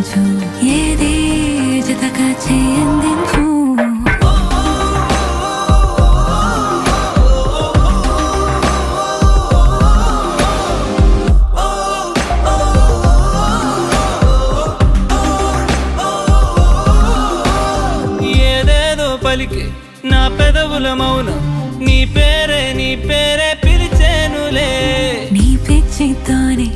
అందించు ఏదే జతగా చేయందించు ఏదేదో పలికే నా పెదవుల మౌనం నీ పేరే పిలిచేనులే నీ పిచ్చితోనే